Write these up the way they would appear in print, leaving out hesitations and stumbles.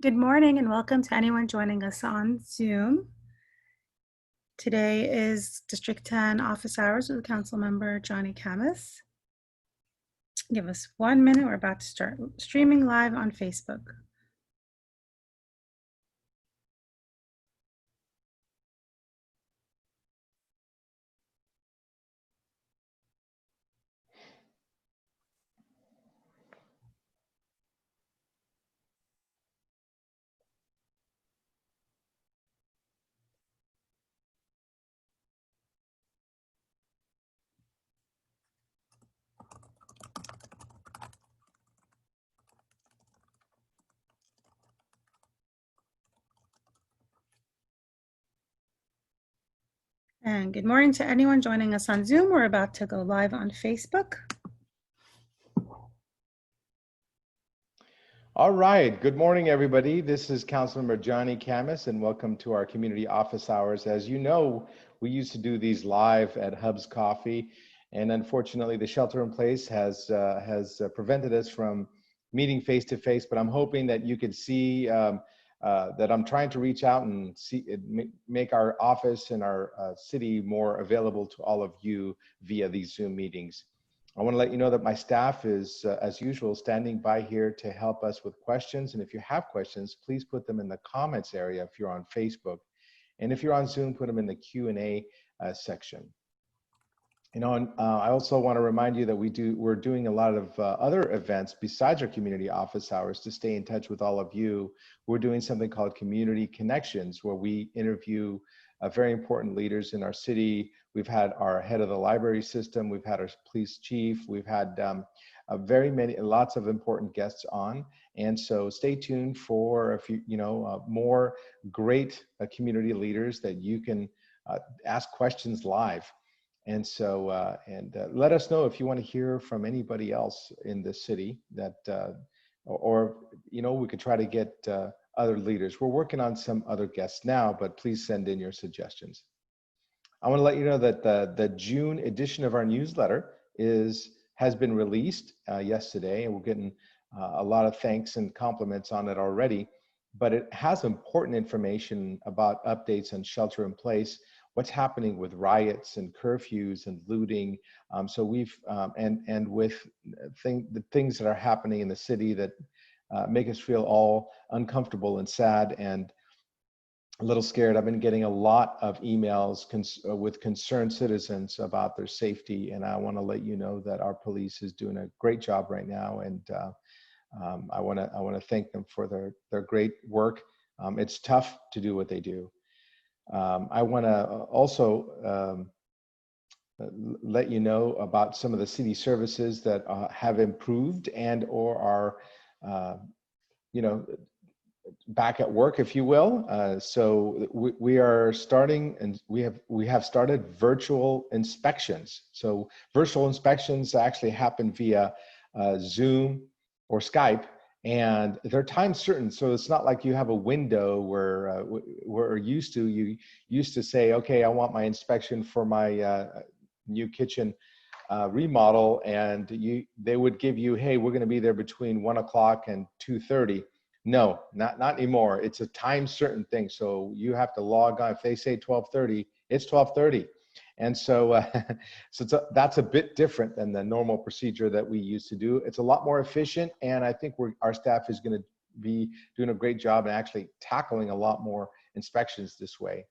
Good morning and welcome to anyone joining us on Zoom. Today is District 10 office hours with Councilmember Johnny Khamis. Give us 1 minute. We're about to start streaming live on Facebook. And good morning to anyone joining us on Zoom. We're about to go live on Facebook. All right, good morning, everybody. This is Councilmember Johnny Khamis, and welcome to our community office hours. As you know, we used to do these live at Hub's Coffee, and unfortunately, the shelter-in-place has prevented us from meeting face-to-face. But I'm hoping that you could see that I'm trying to reach out and make our office and our city more available to all of you via these Zoom meetings. I want to let you know that my staff is, as usual, standing by here to help us with questions. And if you have questions, please put them in the comments area if you're on Facebook. And if you're on Zoom, put them in the Q&A section. You know, I also want to remind you that we're doing a lot of other events besides our community office hours to stay in touch with all of you. We're doing something called Community Connections, where we interview very important leaders in our city. We've had our head of the library system, we've had our police chief, we've had lots of important guests on. And so stay tuned for more great community leaders that you can ask questions live. And so, let us know if you want to hear from anybody else in the city that, we could try to get other leaders. We're working on some other guests now, but please send in your suggestions. I want to let you know that the June edition of our newsletter has been released yesterday, and we're getting a lot of thanks and compliments on it already. But it has important information about updates on shelter in place, what's happening with riots and curfews and looting. So we've and with the things that are happening in the city that make us feel all uncomfortable and sad and a little scared. I've been getting a lot of emails with concerned citizens about their safety, and I want to let you know that our police is doing a great job right now, and I want to thank them for their great work. It's tough to do what they do. I want to also let you know about some of the city services that have improved and or are, back at work, if you will. So we are starting, and we have started virtual inspections. So virtual inspections actually happen via Zoom or Skype, and they're time certain. So it's not like you have a window where you used to say, okay, I want my inspection for my new kitchen remodel, and they would give you, hey, we're going to be there between 1 o'clock and 2:30. No, not anymore. It's a time certain thing. So you have to log on. If they say 12:30, it's 12:30. And so, that's a bit different than the normal procedure that we used to do. It's a lot more efficient, and I think our staff is going to be doing a great job and actually tackling a lot more inspections this way.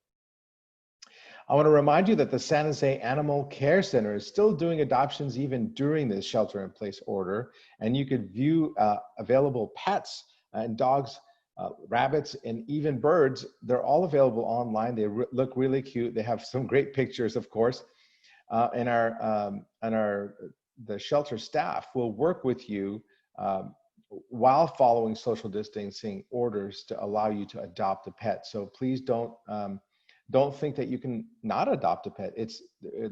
I want to remind you that the San Jose Animal Care Center is still doing adoptions even during this shelter-in-place order, and you could view available pets and dogs, rabbits, and even birds. They're all available online. They look really cute. They have some great pictures, of course. And the shelter staff will work with you while following social distancing orders to allow you to adopt a pet. So please don't think that you can not adopt a pet.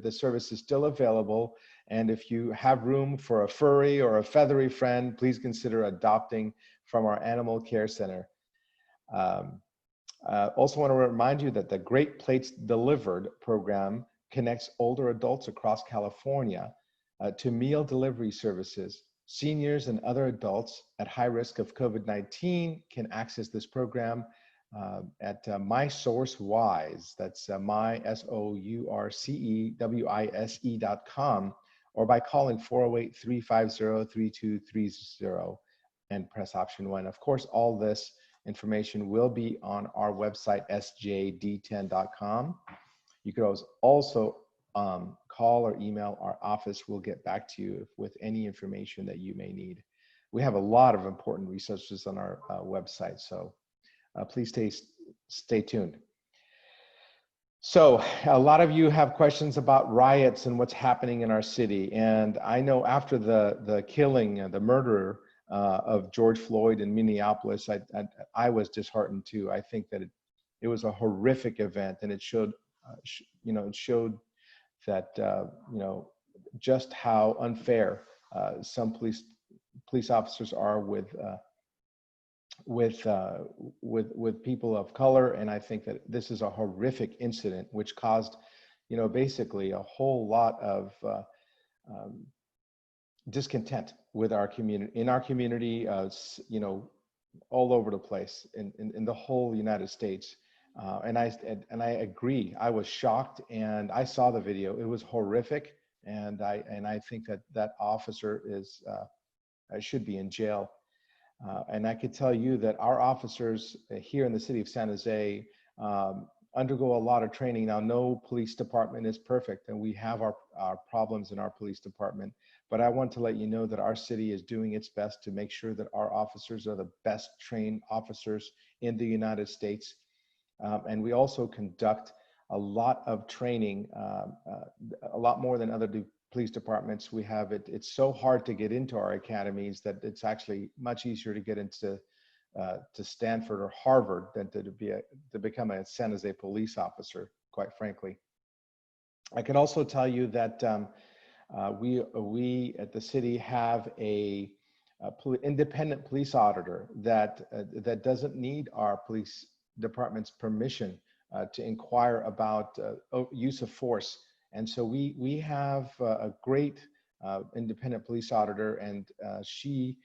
The service is still available. And if you have room for a furry or a feathery friend, please consider adopting from our Animal Care Center. Also want to remind you that the Great Plates Delivered program connects older adults across California to meal delivery services. Seniors and other adults at high risk of COVID-19 can access this program at MySourceWise. That's MySourcewise.com, or by calling 408-350-3230 and press option 1. Of course, all this information will be on our website, sjd10.com. You could also call or email our office. We'll get back to you with any information that you may need. We have a lot of important resources on our website, so please stay tuned. So a lot of you have questions about riots and what's happening in our city. And I know after the killing, the murder of George Floyd in Minneapolis, I was disheartened too. I think that it was a horrific event, and it showed, it showed that, just how unfair some police officers are with people of color. And I think that this is a horrific incident which caused, basically a whole lot of discontent with our community, in our community, all over the place in the whole United States. And I agree. I was shocked, and I saw the video. It was horrific, and I think that officer should be in jail. And I could tell you that our officers here in the city of San Jose undergo a lot of training. Now, no police department is perfect, and we have our problems in our police department. But I want to let you know that our city is doing its best to make sure that our officers are the best trained officers in the United States. And we also conduct a lot of training, a lot more than other police departments. We have it. It's so hard to get into our academies that it's actually much easier to get into to Stanford or Harvard than to become a San Jose police officer, quite frankly. I can also tell you that we at the city have a independent police auditor that doesn't need our police department's permission to inquire about use of force. And so we have a great independent police auditor, and she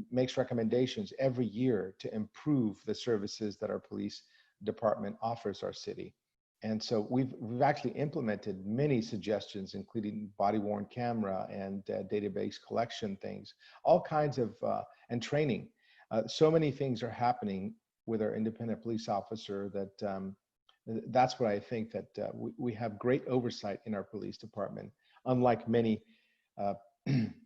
makes recommendations every year to improve the services that our police department offers our city. And so we've actually implemented many suggestions, including body-worn camera and database collection things, all kinds of, and training. So many things are happening with our independent police officer that that's what I think, that we have great oversight in our police department, unlike many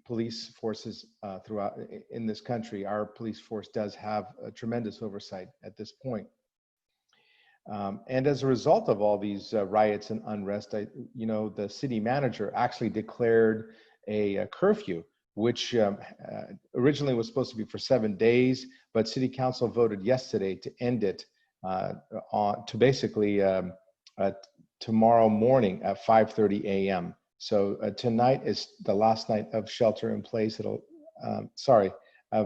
police forces throughout in this country. Our police force does have a tremendous oversight at this point. And as a result of all these riots and unrest, the city manager actually declared a curfew, which originally was supposed to be for 7 days, but City Council voted yesterday to end it to basically tomorrow morning at 5:30 a.m. So tonight is the last night of shelter in place. Of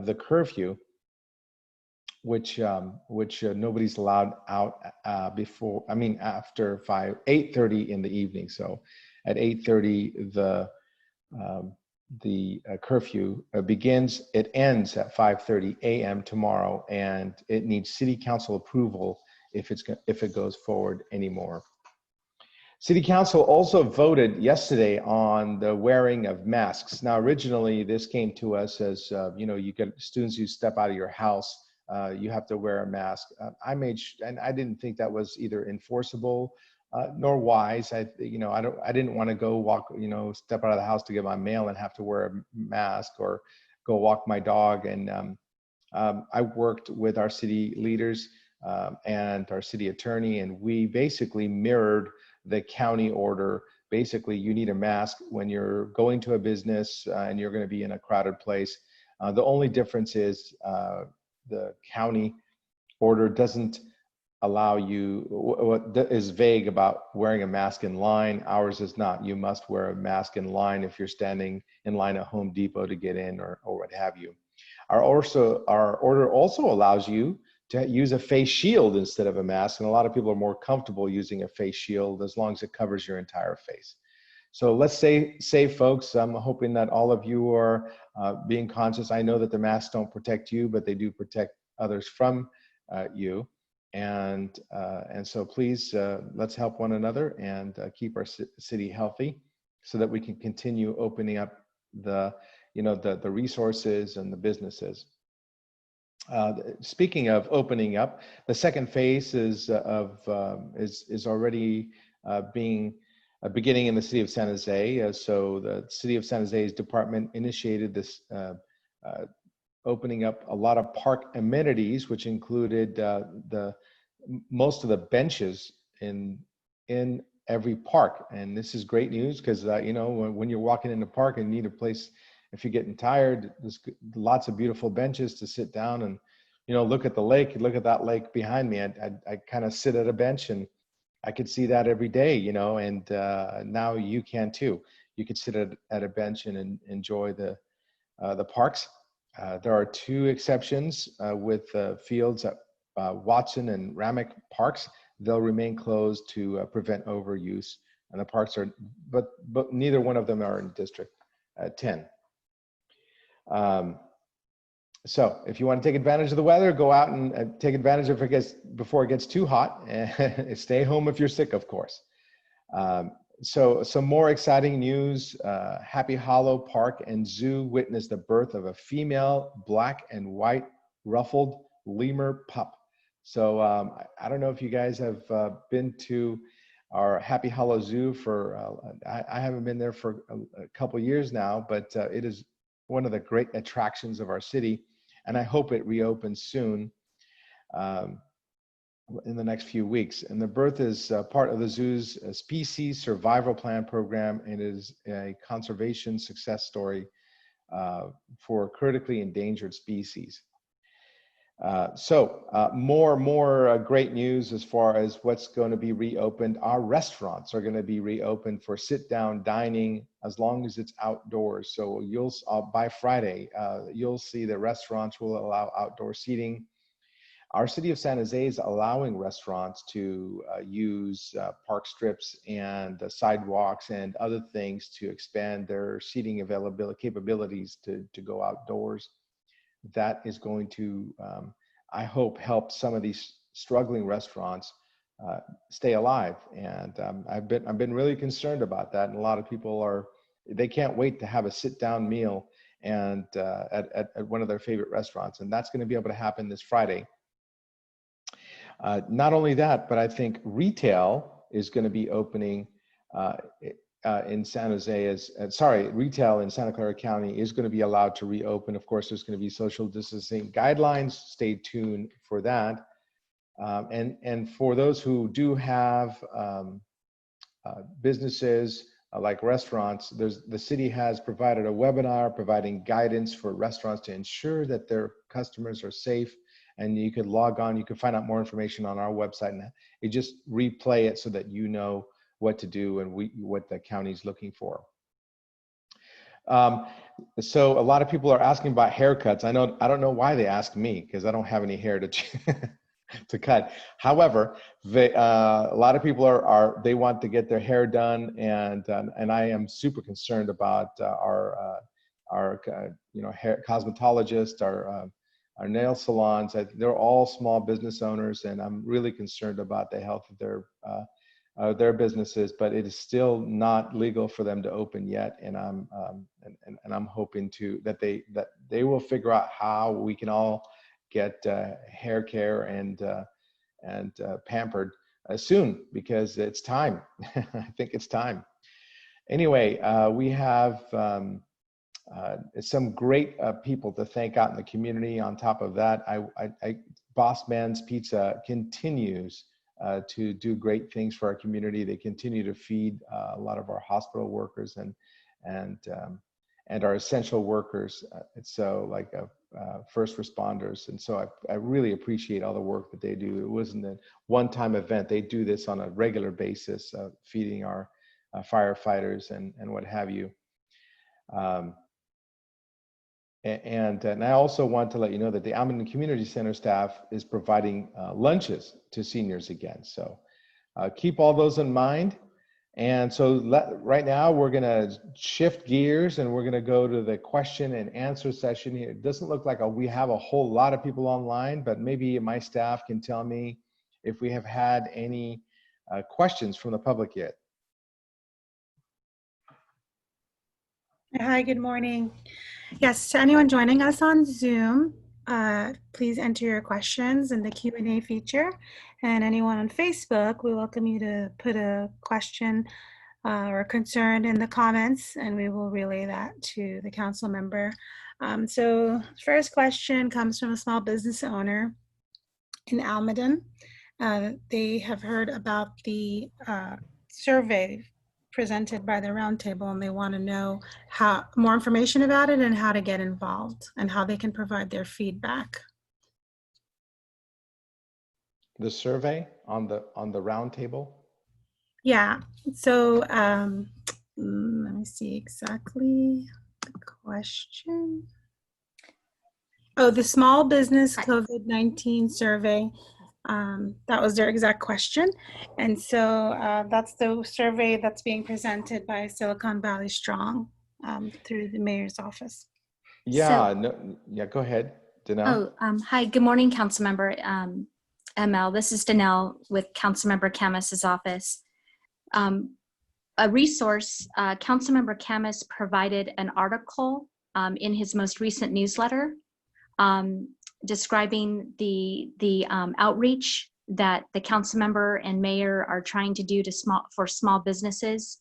the curfew, which nobody's allowed out after 8:30 in the evening. So at 8:30 the curfew begins. It ends at 5:30 a.m. tomorrow, and it needs City Council approval if it goes forward anymore. City Council also voted yesterday on the wearing of masks. Now, originally this came to us as you get students who step out of your house, you have to wear a mask. And I didn't think that was either enforceable nor wise. I didn't want to go walk, step out of the house to get my mail and have to wear a mask, or go walk my dog. And I worked with our city leaders and our city attorney, and we basically mirrored the county order. Basically, you need a mask when you're going to a business and you're going to be in a crowded place. The only difference is the county order doesn't allow you, what is vague about wearing a mask in line. Ours is not. You must wear a mask in line if you're standing in line at Home Depot to get in, or what have you. Our order also allows you to use a face shield instead of a mask, and a lot of people are more comfortable using a face shield as long as it covers your entire face. So let's stay safe, folks. I'm hoping that all of you are being conscious. I know that the masks don't protect you, but they do protect others from you. And so please, let's help one another and keep our city healthy so that we can continue opening up the resources and the businesses. Speaking of opening up, the second phase is already beginning in the city of San Jose. So the city of San Jose's department initiated this opening up a lot of park amenities, which included most of the benches in every park. And this is great news because when you're walking in the park and need a place, if you're getting tired, there's lots of beautiful benches to sit down and look at the lake. Look at that lake behind me. I kind of sit at a bench and I could see that every day, and now you can too. You could sit at a bench and enjoy the parks. There are two exceptions with fields at Watson and Ramick parks. They'll remain closed to prevent overuse, and the parks are, but neither one of them are in District 10. So if you want to take advantage of the weather, go out and take advantage of it before it gets too hot, and stay home if you're sick, of course. So some more exciting news. Happy Hollow Park and Zoo witnessed the birth of a female black and white ruffled lemur pup. So I don't know if you guys have been to our Happy Hollow Zoo I haven't been there for a couple years now, but it is one of the great attractions of our city, and I hope it reopens soon in the next few weeks. And the birth is part of the zoo's species survival plan program, and is a conservation success story for critically endangered species. More great news as far as what's going to be reopened. Our restaurants are going to be reopened for sit-down dining as long as it's outdoors. So by Friday, you'll see the restaurants will allow outdoor seating. Our city of San Jose is allowing restaurants to use park strips and sidewalks and other things to expand their seating capabilities to go outdoors. That is going to, I hope, help some of these struggling restaurants stay alive. And I've been really concerned about that. And a lot of people they can't wait to have a sit-down meal and at one of their favorite restaurants. And that's going to be able to happen this Friday. Not only that, but I think retail is going to be opening in San Jose retail in Santa Clara County is going to be allowed to reopen. Of course, there's going to be social distancing guidelines. Stay tuned for that. And for those who do have businesses like restaurants, the city has provided a webinar providing guidance for restaurants to ensure that their customers are safe. And you could log on, you can find out more information on our website, and you just replay it so that you know what to do and what the county is looking for. So a lot of people are asking about haircuts. I don't know why they ask me, because I don't have any hair to to cut. However, a lot of people they want to get their hair done, and I am super concerned about our hair cosmetologists, our nail salons. They're all small business owners, and I'm really concerned about the health of their businesses. But it is still not legal for them to open yet, and I'm hoping that they will figure out how we can all get hair care and pampered soon, because it's time. I think it's time. Anyway, we have some great people to thank out in the community. On top of that, Boss Man's Pizza continues to do great things for our community. They continue to feed a lot of our hospital workers and our essential workers. So like first responders. And so I really appreciate all the work that they do. It wasn't a one-time event. They do this on a regular basis, feeding our firefighters and what have you. And I also want to let you know that the Almaden Community Center staff is providing lunches to seniors again. So keep all those in mind. And so right now we're going to shift gears and we're going to go to the question and answer session here. It doesn't look like we have a whole lot of people online, but maybe my staff can tell me if we have had any questions from the public yet. Hi, good morning. Yes, to anyone joining us on Zoom, please enter your questions in the Q&A feature. And anyone on Facebook, we welcome you to put a question or concern in the comments, and we will relay that to the council member. So first question comes from a small business owner in Almaden. They have heard about the survey presented by the roundtable, and they want to know more information about it and how to get involved and how they can provide their feedback. The survey on the roundtable? Yeah, so let me see exactly the question. Oh, the small business COVID-19 survey. That was their exact question. And so that's the survey that's being presented by Silicon Valley Strong through the mayor's office. Yeah, yeah, go ahead, Danelle. Hi, good morning, Councilmember ML. This is Danelle with Councilmember Kamis's office. A resource, Councilmember Khamis provided an article in his most recent newsletter describing the outreach that the council member and mayor are trying to do for small businesses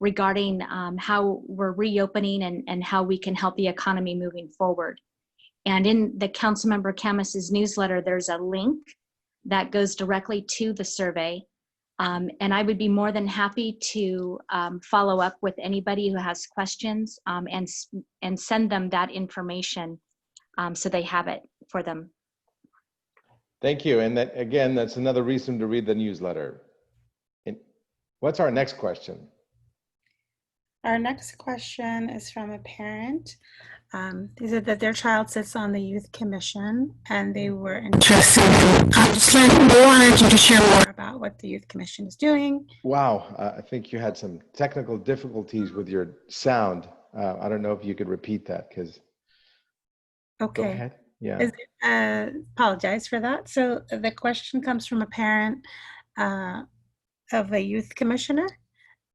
regarding how we're reopening and how we can help the economy moving forward. And in the Councilmember Kamis's newsletter, there's a link that goes directly to the survey. And I would be more than happy to follow up with anybody who has questions and send them that information so they have it for them. Thank you. And that, again, that's another reason to read the newsletter. And what's our next question? Our next question is from a parent. They said that their child sits on the youth commission and they were interested in just learning. They wanted you to share more about what the youth commission is doing. Wow, I think you had some technical difficulties with your sound. I don't know if you could repeat that because. Okay. Go ahead. Yeah. Apologize for that. So the question comes from a parent of a youth commissioner,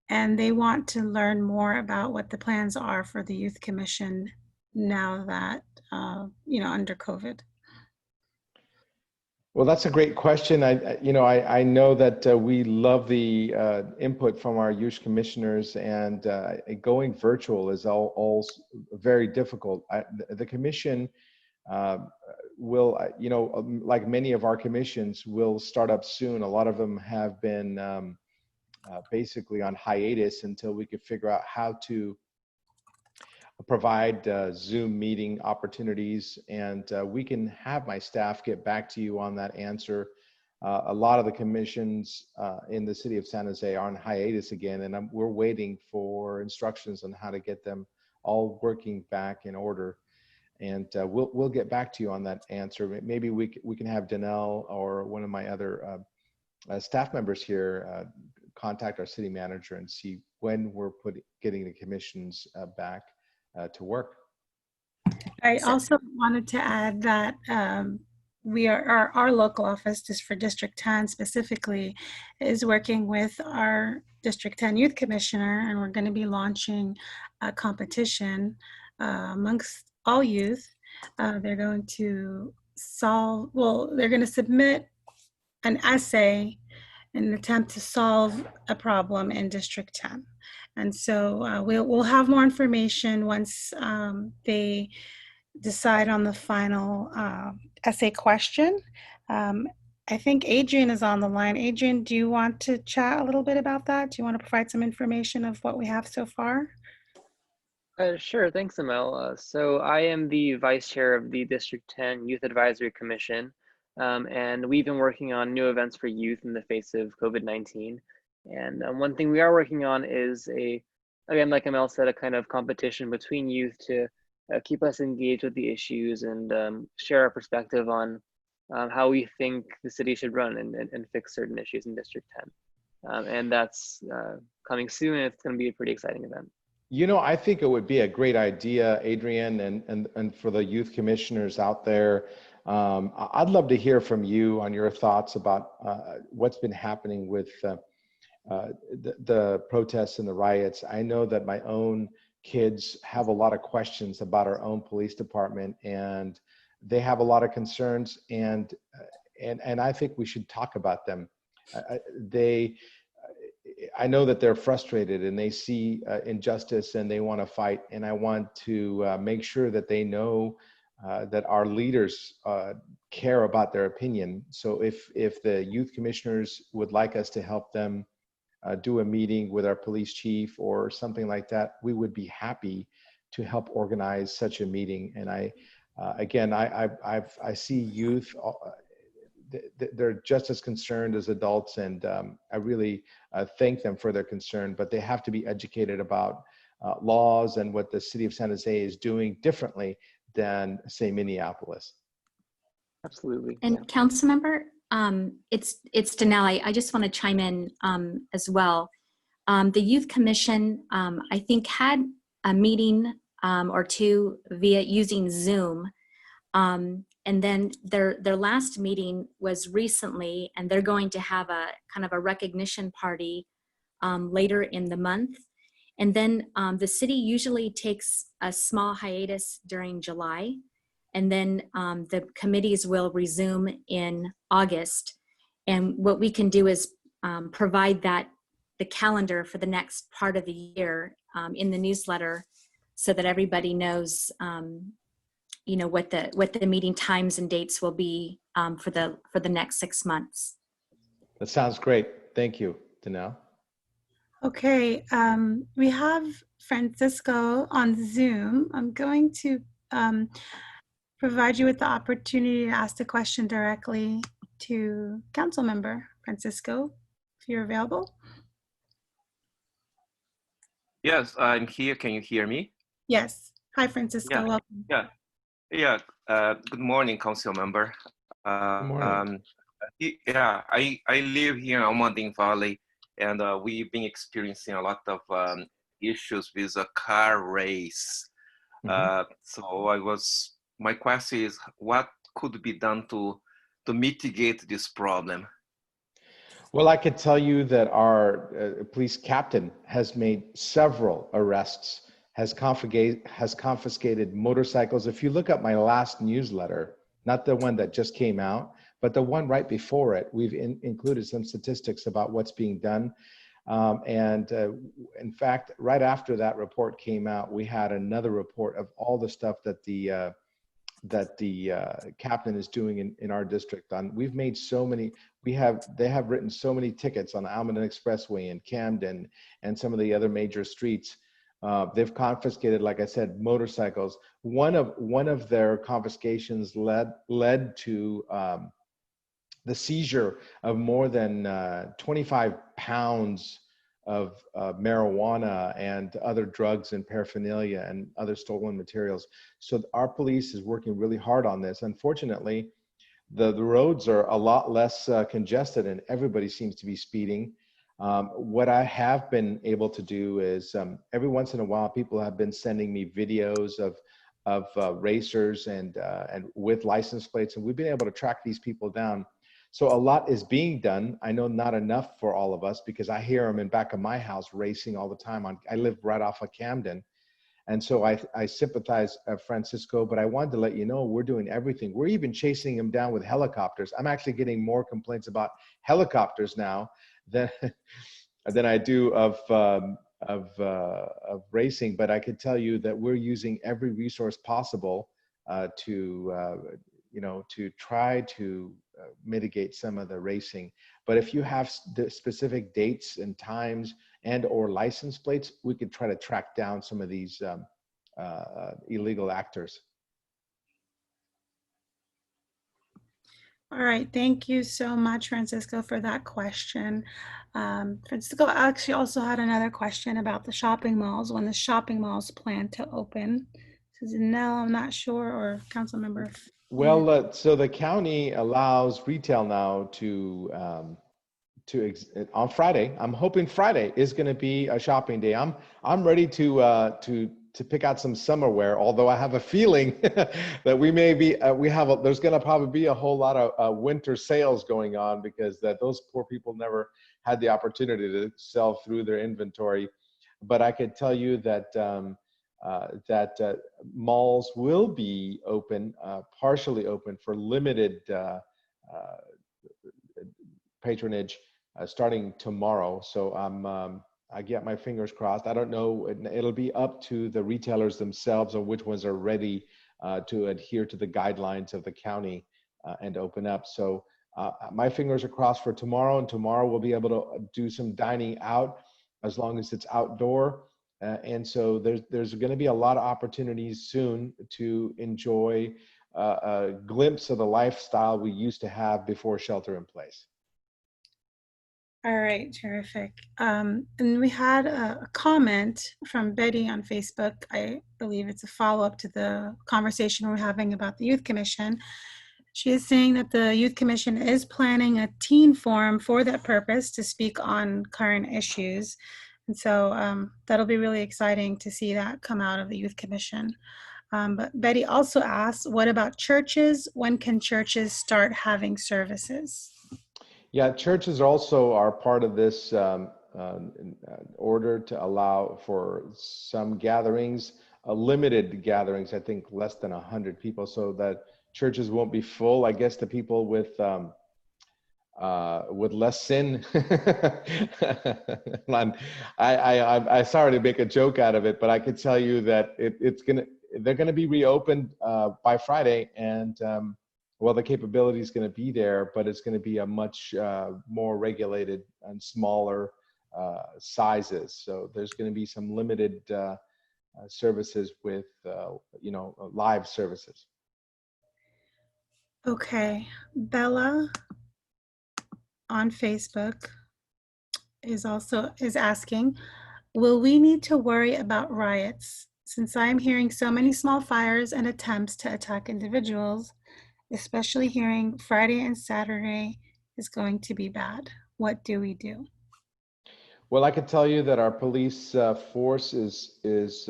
and they want to learn more about what the plans are for the youth commission now that, under COVID. Well, that's a great question. I know that we love the input from our youth commissioners, and going virtual is all very difficult. The commission will, like many of our commissions, will start up soon. A lot of them have been basically on hiatus until we could figure out how to provide Zoom meeting opportunities, and we can have my staff get back to you on that answer. A lot of the commissions in the city of San Jose are on hiatus again, and we're waiting for instructions on how to get them all working back in order. And we'll get back to you on that answer. Maybe we can have Danelle or one of my other staff members here contact our city manager and see when we're getting the commissions back to work. I also wanted to add that we are our local office, just for District 10 specifically, is working with our District 10 Youth Commissioner, and we're going to be launching a competition amongst all youth. They're going to they're going to submit an essay in an attempt to solve a problem in District 10. And so we'll have more information once they decide on the final essay question. I think Adrian is on the line. Adrian, do you want to chat a little bit about that? Do you want to provide some information of what we have so far? Sure, thanks, Amel. So I am the vice chair of the District 10 Youth Advisory Commission, and we've been working on new events for youth in the face of COVID-19. And one thing we are working on is again, like Amel said, a kind of competition between youth to keep us engaged with the issues and share our perspective on how we think the city should run and fix certain issues in District 10. and that's coming soon, and it's going to be a pretty exciting event. You know, I think it would be a great idea, Adrian, and for the youth commissioners out there, I'd love to hear from you on your thoughts about what's been happening with the protests and the riots. I know that my own kids have a lot of questions about our own police department, and they have a lot of concerns, and I think we should talk about them. I know that they're frustrated and they see injustice and they want to fight. And I want to make sure that they know that our leaders care about their opinion. So if the youth commissioners would like us to help them do a meeting with our police chief or something like that, we would be happy to help organize such a meeting. And I see youth. They're just as concerned as adults, and I really thank them for their concern, but they have to be educated about laws and what the city of San Jose is doing differently than, say, Minneapolis. Absolutely. And yeah. Councilmember, it's Danelle. I just want to chime in as well. The Youth Commission, I think, had a meeting or two via using Zoom. And then their last meeting was recently, and they're going to have a kind of a recognition party later in the month. And then the city usually takes a small hiatus during July, and then the committees will resume in August. And what we can do is provide the calendar for the next part of the year in the newsletter, so that everybody knows what the meeting times and dates will be for the next 6 months. That sounds great. Thank you, Danelle. Okay, we have Francisco on Zoom. I'm going to provide you with the opportunity to ask the question directly to Councilmember Francisco, if you're available. Yes, I'm here. Can you hear me? Yes. Hi, Francisco. Yeah. Welcome. Yeah. Good morning, council member. Good morning. I live here in Almadine Valley, and we've been experiencing a lot of issues with a car race. My question is, what could be done to mitigate this problem? Well, I could tell you that our police captain has made several arrests, has confiscated motorcycles. If you look at my last newsletter, not the one that just came out, but the one right before it, we've included some statistics about what's being done. In fact, right after that report came out, we had another report of all the stuff that the captain is doing in our district. We've made so many. They have written so many tickets on the Almaden Expressway in Camden and some of the other major streets. They've confiscated, like I said, motorcycles. One of their confiscations led to the seizure of more than 25 pounds of marijuana and other drugs and paraphernalia and other stolen materials. So our police is working really hard on this. Unfortunately, the roads are a lot less congested and everybody seems to be speeding. What I have been able to do is every once in a while, people have been sending me videos of racers and with license plates, and we've been able to track these people down. So a lot is being done. I know not enough for all of us, because I hear them in back of my house racing all the time. I live right off of Camden. And so I sympathize, Francisco, but I wanted to let you know we're doing everything. We're even chasing them down with helicopters. I'm actually getting more complaints about helicopters now than I do of racing. But I could tell you that we're using every resource possible to try to mitigate some of the racing. But if you have the specific dates and times and or license plates, we could try to track down some of these illegal actors. All right, thank you so much, Francisco, for that question. Francisco actually also had another question about the shopping malls, when the shopping malls plan to open. So no, I'm not sure, or council member. Well, so the county allows retail now on Friday. I'm hoping Friday is going to be a shopping day. I'm ready to pick out some summer wear. Although I have a feeling that we may be there's going to probably be a whole lot of winter sales going on, because those poor people never had the opportunity to sell through their inventory. But I could tell you that malls will be open, partially open, for limited patronage starting tomorrow. So I get my fingers crossed. I don't know. It'll be up to the retailers themselves on which ones are ready to adhere to the guidelines of the county and open up. So my fingers are crossed for tomorrow, and tomorrow we'll be able to do some dining out as long as it's outdoor. And so there's going to be a lot of opportunities soon to enjoy a glimpse of the lifestyle we used to have before shelter in place. All right, terrific. And we had a comment from Betty on Facebook. I believe it's a follow-up to the conversation we're having about the Youth Commission. She is saying that the Youth Commission is planning a teen forum for that purpose to speak on current issues. And so that'll be really exciting to see that come out of the Youth Commission. But Betty also asked, what about churches? When can churches start having services? Yeah, churches also are part of this order to allow for some gatherings, limited gatherings, I think less than 100 people, so that churches won't be full. I guess the people with less sin. I sorry to make a joke out of it, but I could tell you that they're gonna be reopened by Friday, and well, the capability is going to be there, but it's going to be a much more regulated and smaller sizes. So there's going to be some limited services with, live services. Okay, Bella on Facebook is asking, will we need to worry about riots? Since I'm hearing so many small fires and attempts to attack individuals, especially hearing Friday and Saturday is going to be bad. What do we do? Well, I can tell you that our police force is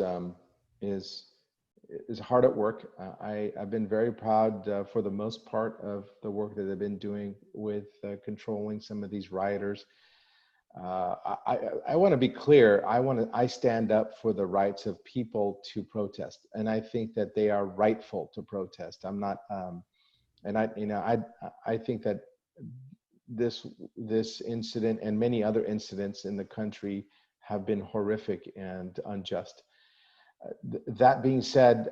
hard at work. I've been very proud for the most part of the work that they've been doing with controlling some of these rioters. I want to be clear. I stand up for the rights of people to protest, and I think that they are rightful to protest. I'm not. And I think that this incident and many other incidents in the country have been horrific and unjust. That being said,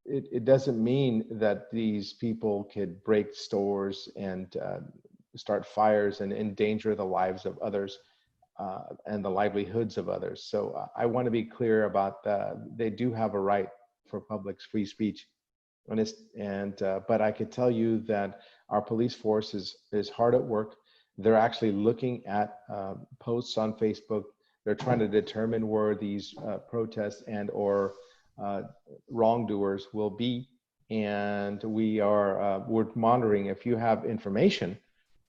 it doesn't mean that these people could break stores and start fires and endanger the lives of others and the livelihoods of others. So I want to be clear about they do have a right for public free speech. But I could tell you that our police force is hard at work. They're actually looking at posts on Facebook. They're trying to determine where these protests or wrongdoers will be, and we're monitoring. If you have information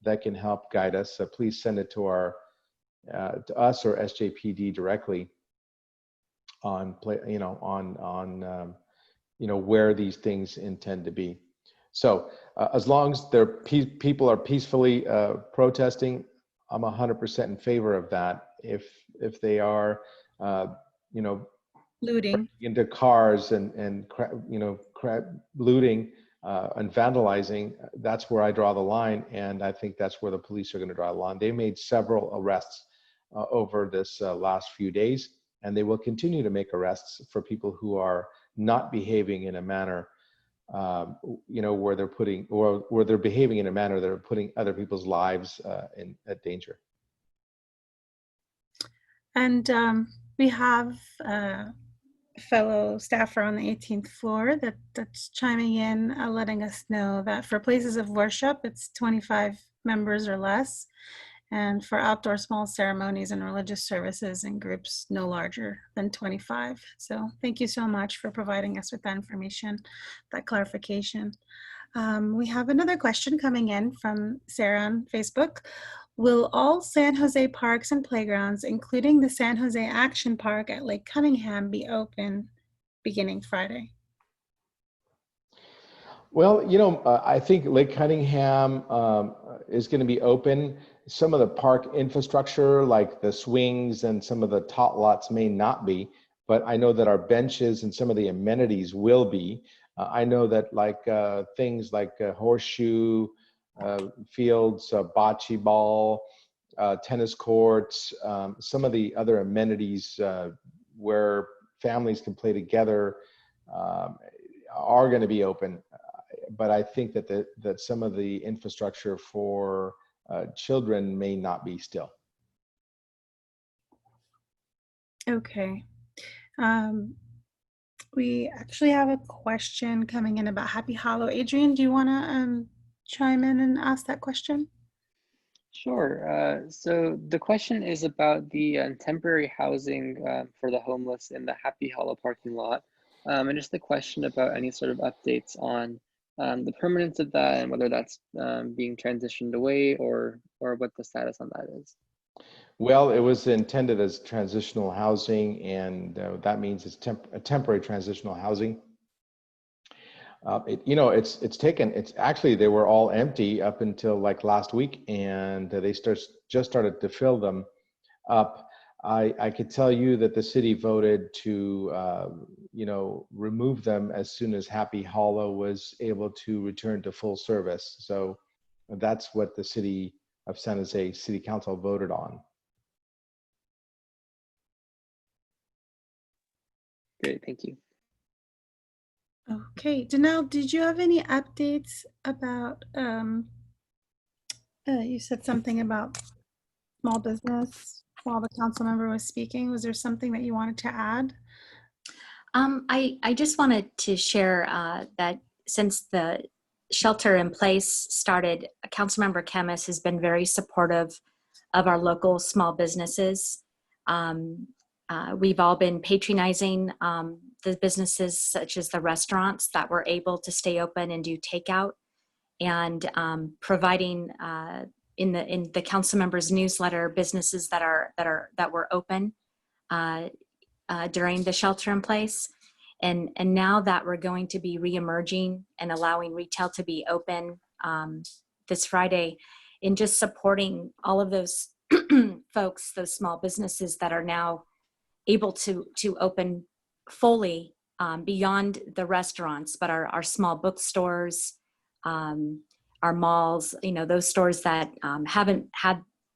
that can help guide us, please send it to us or SJPD directly on where these things intend to be. So as long as people are peacefully protesting, I'm 100% in favor of that. If they are, looting into cars and looting and vandalizing, that's where I draw the line, and I think that's where the police are going to draw the line. They made several arrests over this last few days, and they will continue to make arrests for people who are not behaving in a manner, where they're behaving in a manner that are putting other people's lives at danger. And we have a fellow staffer on the 18th floor that's chiming in, letting us know that for places of worship, it's 25 members or less. And for outdoor small ceremonies and religious services in groups no larger than 25. So thank you so much for providing us with that information, that clarification. We have another question coming in from Sarah on Facebook. Will all San Jose parks and playgrounds, including the San Jose Action Park at Lake Cunningham, be open beginning Friday? Well, I think Lake Cunningham is going to be open. Some of the park infrastructure, like the swings and some of the tot lots, may not be, but I know that our benches and some of the amenities will be. I know that things like horseshoe fields, bocce ball, tennis courts, some of the other amenities where families can play together are going to be open. But I think that some of the infrastructure for children may not be still. Okay. We actually have a question coming in about Happy Hollow. Adrian, do you want to chime in and ask that question? Sure. So the question is about the temporary housing for the homeless in the Happy Hollow parking lot. And just the question about any sort of updates on the permanence of that and whether that's being transitioned away or what the status on that is. Well, it was intended as transitional housing, and that means it's a temporary transitional housing. It's actually, they were all empty up until like last week, and they just started to fill them up. I could tell you that the city voted to, remove them as soon as Happy Hollow was able to return to full service. So that's what the city of San Jose City Council voted on. Great, thank you. Okay, Danelle, did you have any updates about, you said something about small business while the council member was speaking. Was there something that you wanted to add? I just wanted to share that since the shelter in place started, Councilmember Khamis has been very supportive of our local small businesses. We've all been patronizing the businesses such as the restaurants that were able to stay open and do takeout, and providing in the council members newsletter businesses that were open during the shelter in place. And now that we're going to be reemerging and allowing retail to be open this Friday, in just supporting all of those folks, those small businesses that are now able to open fully beyond the restaurants, but our small bookstores, our malls, those stores that haven't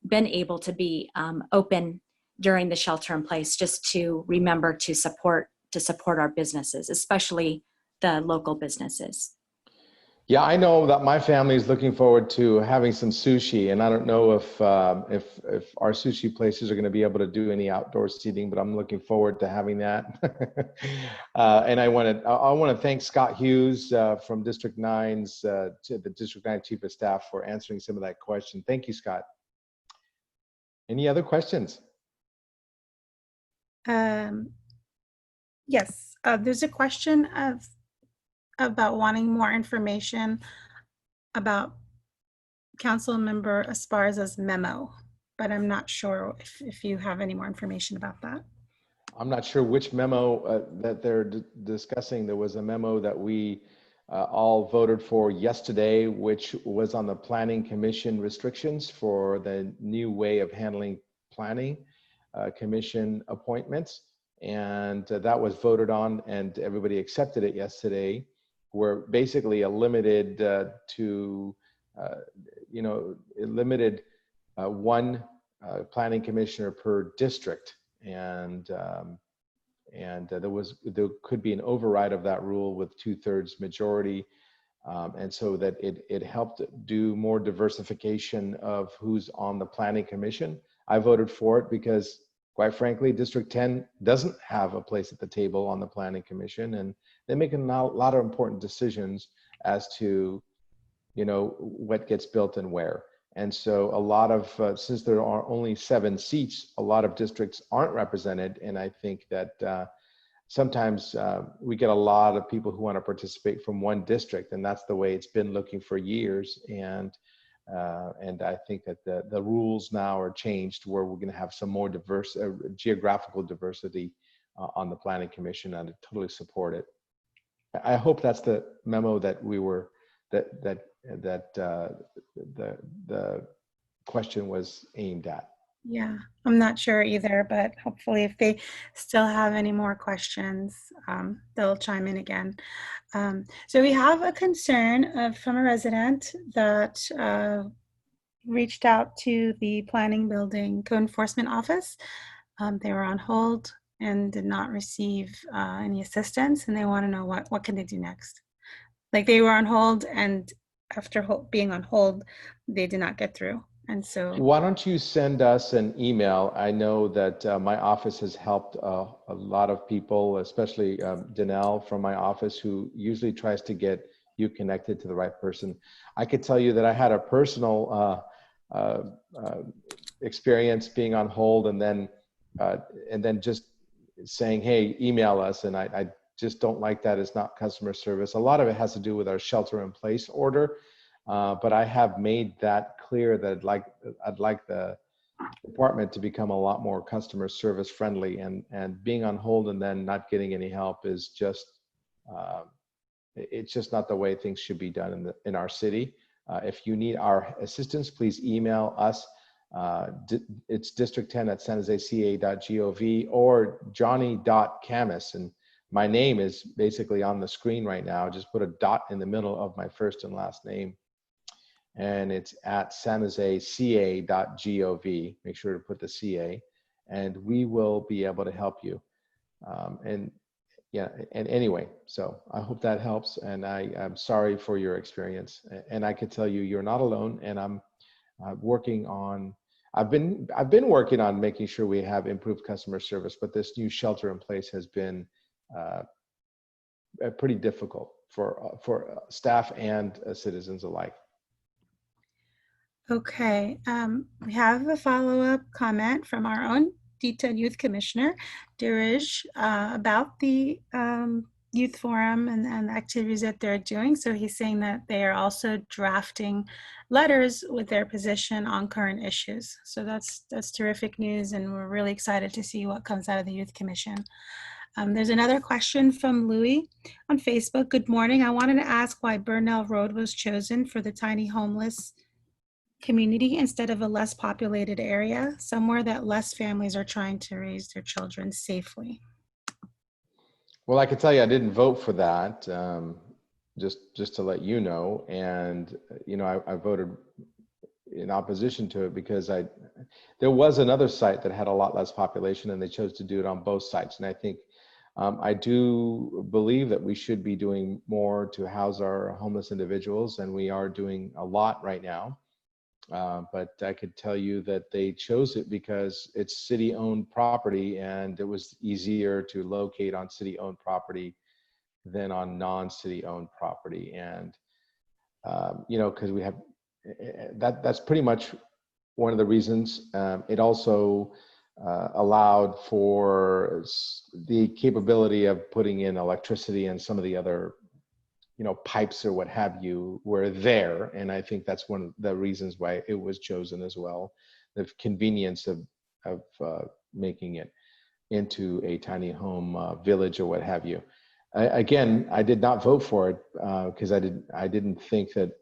been able to be open during the shelter in place, just to remember to support our businesses, especially the local businesses. Yeah, I know that my family is looking forward to having some sushi, and I don't know if our sushi places are going to be able to do any outdoor seating, but I'm looking forward to having that. And I want to thank Scott Hughes from District 9's to the District 9 Chief of Staff for answering some of that question. Thank you, Scott. Any other questions? Yes, there's a question about wanting more information about Councilmember Esparza's memo, but I'm not sure if you have any more information about that. I'm not sure which memo that they're discussing. There was a memo that we all voted for yesterday, which was on the Planning Commission restrictions for the new way of handling planning commission appointments. And that was voted on, and everybody accepted it yesterday. We're basically limited one planning commissioner per district, and there could be an override of that rule with 2/3 majority, and so that it helped do more diversification of who's on the planning commission. I voted for it because, quite frankly, District 10 doesn't have a place at the table on the planning commission, and they make a lot of important decisions as to, what gets built and where. And so a lot of, since there are only 7 seats, a lot of districts aren't represented. And I think that sometimes we get a lot of people who want to participate from one district, and that's the way it's been looking for years. And And I think that the rules now are changed where we're going to have some more diverse geographical diversity on the Planning Commission, and I totally support it. I hope that's the memo that we were the question was aimed at. Yeah, I'm not sure either, but hopefully if they still have any more questions, they'll chime in again. So we have a concern from a resident that reached out to the Planning Building Code Enforcement Office. They were on hold and did not receive any assistance, and they want to know what can they do next. Like, they were on hold, and after being on hold, they did not get through. And so, why don't you send us an email? I know that my office has helped a lot of people, especially Danelle from my office, who usually tries to get you connected to the right person. I could tell you that I had a personal experience being on hold, and then just saying, hey, email us. And I just don't like that. It's not customer service. A lot of it has to do with our shelter-in-place order. But I have made that clear that I'd like the department to become a lot more customer service friendly, and being on hold and then not getting any help is just it's just not the way things should be done in our city. If you need our assistance, please email us. It's district10@sanjoseca.gov or johnny.khamis, and my name is basically on the screen right now. Just put a dot in the middle of my first and last name. And it's at sanjoseca.gov. Make sure to put the CA, and we will be able to help you. And anyway, so I hope that helps. And I'm sorry for your experience. And I can tell you, you're not alone. And I'm working on. I've been working on making sure we have improved customer service, but this new shelter in place has been pretty difficult for staff and citizens alike. okay, we have a follow-up comment from our own detailed youth commissioner, Dirij, about the youth forum and the activities that they're doing. So he's saying that they are also drafting letters with their position on current issues. So that's terrific news, and we're really excited to see what comes out of the Youth Commission. There's another question from Louis on Facebook. Good morning. I wanted to ask why Burnell Road was chosen for the tiny homeless community instead of a less populated area, somewhere that less families are trying to raise their children safely. Well, I can tell you I didn't vote for that, just to let you know. And, I voted in opposition to it because there was another site that had a lot less population, and they chose to do it on both sites. And I think I do believe that we should be doing more to house our homeless individuals, and we are doing a lot right now. But I could tell you that they chose it because it's city-owned property, and it was easier to locate on city-owned property than on non-city-owned property. And because we have that's pretty much one of the reasons. It also allowed for the capability of putting in electricity, and some of the other pipes or what have you were there. And I think that's one of the reasons why it was chosen as well. The convenience of making it into a tiny home village or what have you. Again, I did not vote for it because I didn't think that,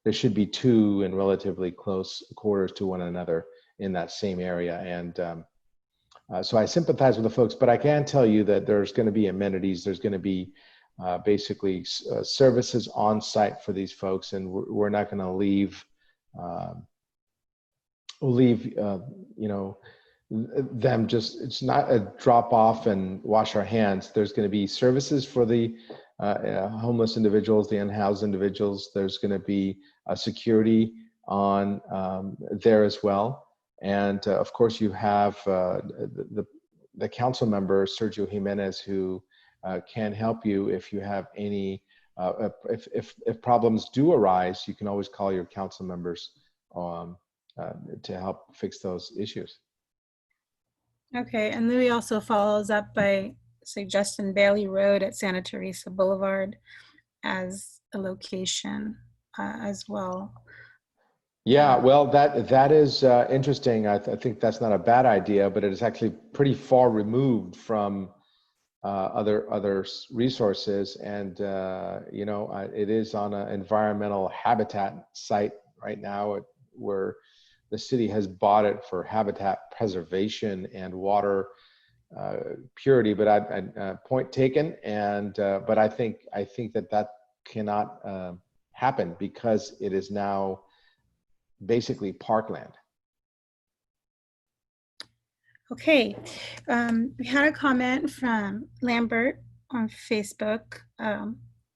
there should be two in relatively close quarters to one another in that same area. And so I sympathize with the folks, but I can tell you that there's going to be amenities. There's going to be basically services on site for these folks, and we're not going to leave them just, it's not a drop off and wash our hands. There's going to be services for the homeless individuals, the unhoused individuals. There's going to be security on there as well. And of course you have the council member, Sergio Jimenez, who can help you if you have any, if problems do arise. You can always call your council members to help fix those issues. Okay, and Louis also follows up by suggesting Bailey Road at Santa Teresa Boulevard as a location as well. Yeah, well, that is interesting. I think that's not a bad idea, but it is actually pretty far removed from other resources, and it is on an environmental habitat site right now, where the city has bought it for habitat preservation and water purity. But point taken, and but I think that cannot happen because it is now basically parkland. Okay, we had a comment from Lambert on Facebook,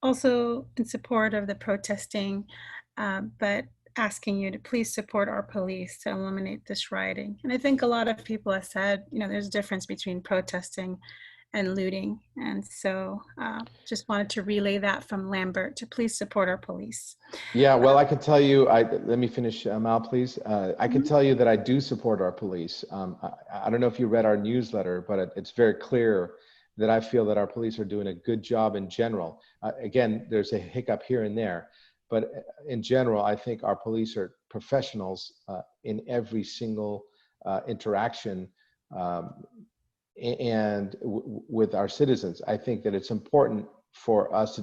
also in support of the protesting, but asking you to please support our police to eliminate this rioting. And I think a lot of people have said, there's a difference between protesting and looting. And so just wanted to relay that from Lambert to please support our police. Yeah, well, I could tell you, let me finish, Mal, please. I could tell you that I do support our police. I don't know if you read our newsletter, but it's very clear that I feel that our police are doing a good job in general. Again, there's a hiccup here and there, but in general, I think our police are professionals in every single interaction and with our citizens. I think that it's important for us to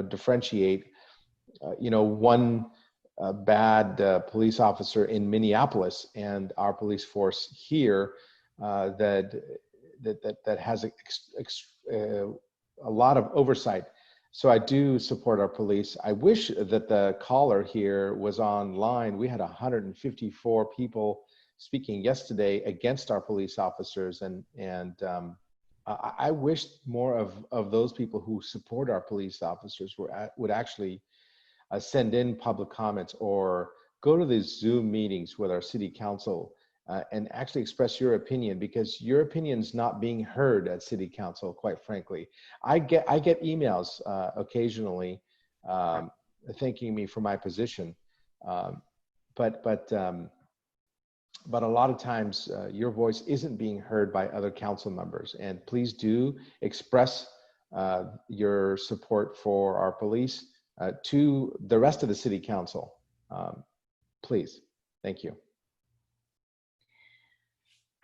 differentiate one bad police officer in Minneapolis and our police force here that has a lot of oversight. So I do support our police. I wish that the caller here was online. We had 154 people speaking yesterday against our police officers, and I wish more of those people who support our police officers would actually send in public comments or go to these Zoom meetings with our city council and actually express your opinion, because your opinion's not being heard at city council, quite frankly. I get emails occasionally thanking me for my position, but a lot of times your voice isn't being heard by other council members. And please do express your support for our police to the rest of the city council. Please. Thank you.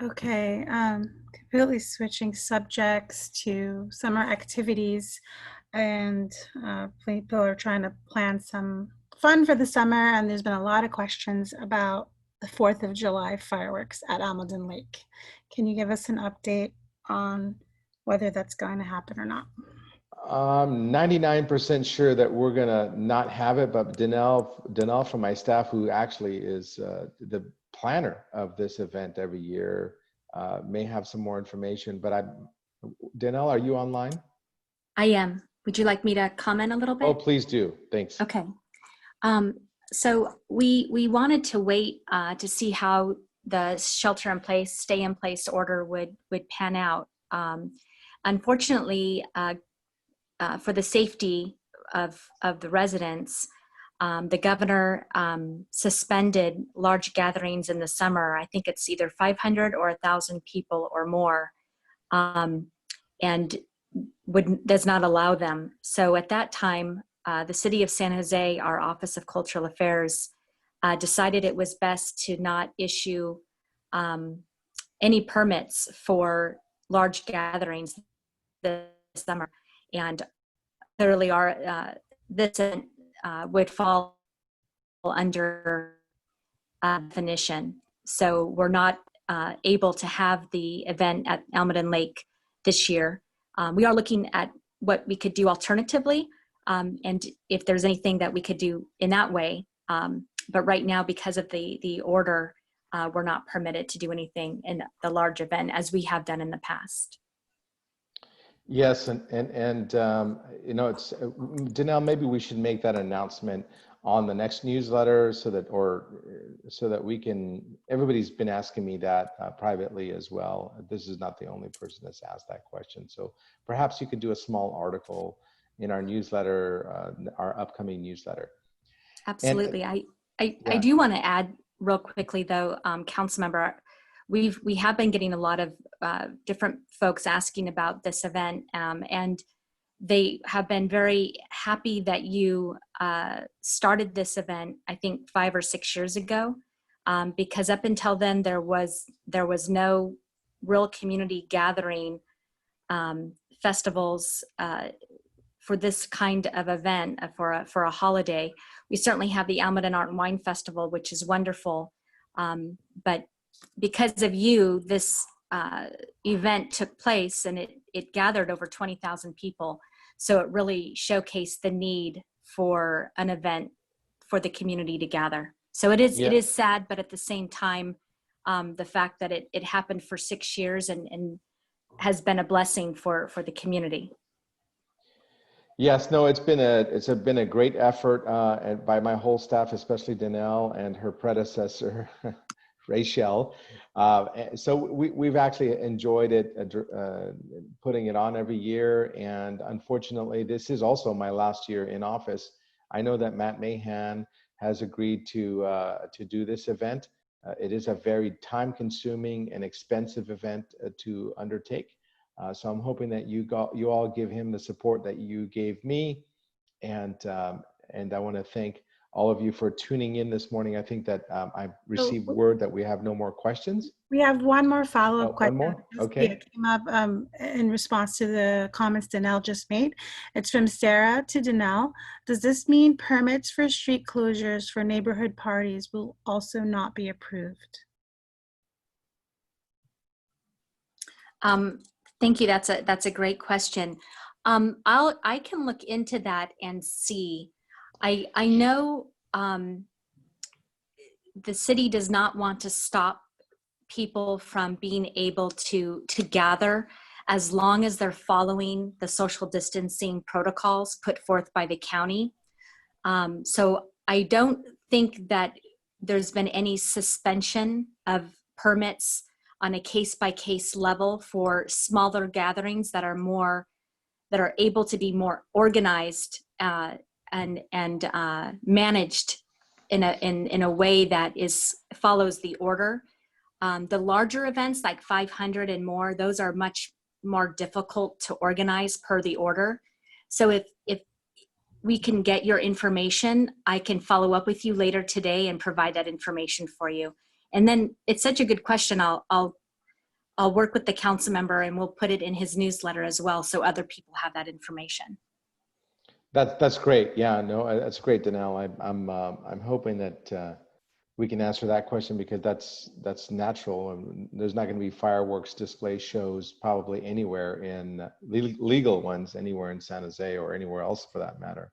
Okay, completely switching subjects to summer activities, and people are trying to plan some fun for the summer, and there's been a lot of questions about the 4th of July fireworks at Almaden Lake. Can you give us an update on whether that's going to happen or not? I'm 99% sure that we're gonna not have it, but Danelle from my staff, who actually is the planner of this event every year, may have some more information. But Danelle, are you online? I am. Would you like me to comment a little bit? Oh, please do. Thanks. Okay. So we wanted to wait to see how the shelter-in-place, stay-in-place order would pan out. Unfortunately, for the safety of the residents, the governor suspended large gatherings in the summer. I think it's either 500 or 1,000 people or more, and does not allow them. So at that time, the city of San Jose, our Office of Cultural Affairs, decided it was best to not issue any permits for large gatherings this summer. And clearly this would fall under definition. So we're not able to have the event at Almaden Lake this year. We are looking at what we could do alternatively, and if there's anything that we could do in that way. But right now, because of the order, we're not permitted to do anything in the large event as we have done in the past. Yes, and it's Danelle, maybe we should make that announcement on the next newsletter so that we can. Everybody's been asking me that privately as well. This is not the only person that's asked that question. So perhaps you could do a small article in our newsletter, our upcoming newsletter. Absolutely. And, I do want to add real quickly though, Councilmember, we have been getting a lot of different folks asking about this event, and they have been very happy that you started this event, I think 5 or 6 years ago, because up until then there was no real community gathering festivals for this kind of event, for a holiday. We certainly have the Almaden Art and Wine Festival, which is wonderful, but because of you, this event took place, and it gathered over 20,000 people. So it really showcased the need for an event for the community to gather. So it is sad, but at the same time, the fact that it happened for 6 years and has been a blessing for the community. Yes, no, it's been a great effort by my whole staff, especially Danelle and her predecessor, Rachel. So we've actually enjoyed it, putting it on every year. And unfortunately, this is also my last year in office. I know that Matt Mahan has agreed to do this event. It is a very time-consuming and expensive event to undertake. So I'm hoping that you all give him the support that you gave me. And I want to thank all of you for tuning in this morning. I think that I received word that we have no more questions. We have one more follow-up question. One more? Okay. It came up in response to the comments Danelle just made. It's from Sarah to Danelle. Does this mean permits for street closures for neighborhood parties will also not be approved? Thank you. That's a great question. I can look into that and see. I know the city does not want to stop people from being able to gather as long as they're following the social distancing protocols put forth by the county. So I don't think that there's been any suspension of permits on a case-by-case level for smaller gatherings that are able to be more organized and managed in a way that follows the order. The larger events like 500 and more, those are much more difficult to organize per the order. So if we can get your information, I can follow up with you later today and provide that information for you. And then it's such a good question. I'll work with the council member and we'll put it in his newsletter as well, so other people have that information. That's great. Yeah, no, that's great, Danelle. I'm hoping that we can answer that question, because that's natural. And there's not going to be fireworks display shows probably anywhere in legal ones anywhere in San Jose or anywhere else for that matter.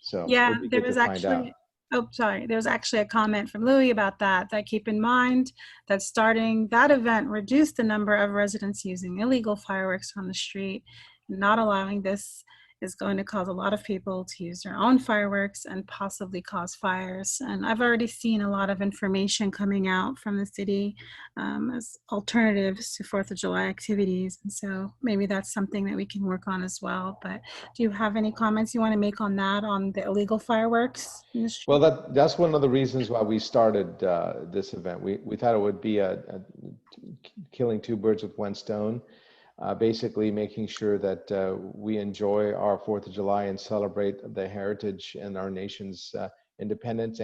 So yeah, there was actually. Oh, sorry. There was actually a comment from Louis about that keep in mind that starting that event reduced the number of residents using illegal fireworks on the street. Not allowing this is going to cause a lot of people to use their own fireworks and possibly cause fires. And I've already seen a lot of information coming out from the city as alternatives to 4th of July activities. And so maybe that's something that we can work on as well. But do you have any comments you want to make on that, on the illegal fireworks in the street? Well, that's one of the reasons why we started this event. We thought it would be a killing two birds with one stone. Basically making sure that we enjoy our 4th of July and celebrate the heritage and our nation's independence,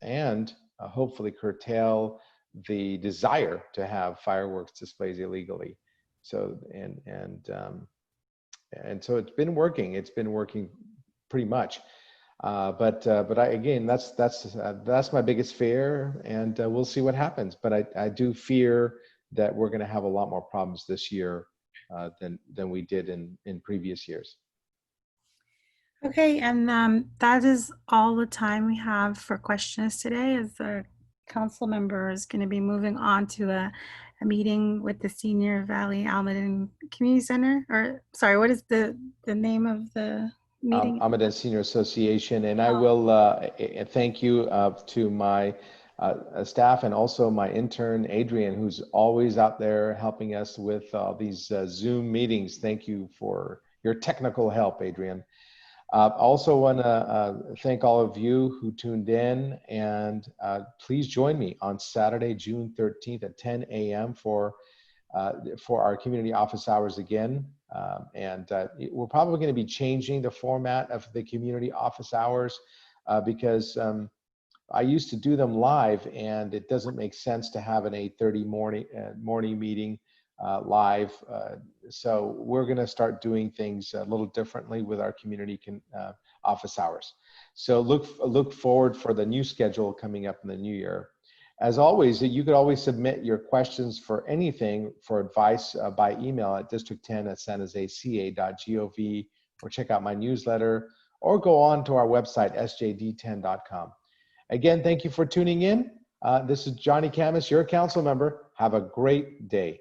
and hopefully curtail the desire to have fireworks displays illegally. So and so it's been working. It's been working pretty much. But again, that's my biggest fear, and we'll see what happens. But I do fear that we're going to have a lot more problems this year than we did in previous years. Okay, and that is all the time we have for questions today, as the council member is going to be moving on to a meeting with the Senior Valley Almaden Community Center. Or sorry, what is the name of the meeting? Almaden Senior Association. And I will thank you to my staff and also my intern, Adrian, who's always out there helping us with these Zoom meetings. Thank you for your technical help, Adrian. Also want to thank all of you who tuned in, and please join me on Saturday, June 13th at 10 a.m. for for our community office hours again. We're probably going to be changing the format of the community office hours because I used to do them live, and it doesn't make sense to have an 8:30 morning meeting live. So we're going to start doing things a little differently with our community office hours. So look forward for the new schedule coming up in the new year. As always, you could always submit your questions for anything for advice by email at district10@sanjoseca.gov, or check out my newsletter, or go on to our website, sjd10.com. Again, thank you for tuning in. This is Johnny Khamis, your council member. Have a great day.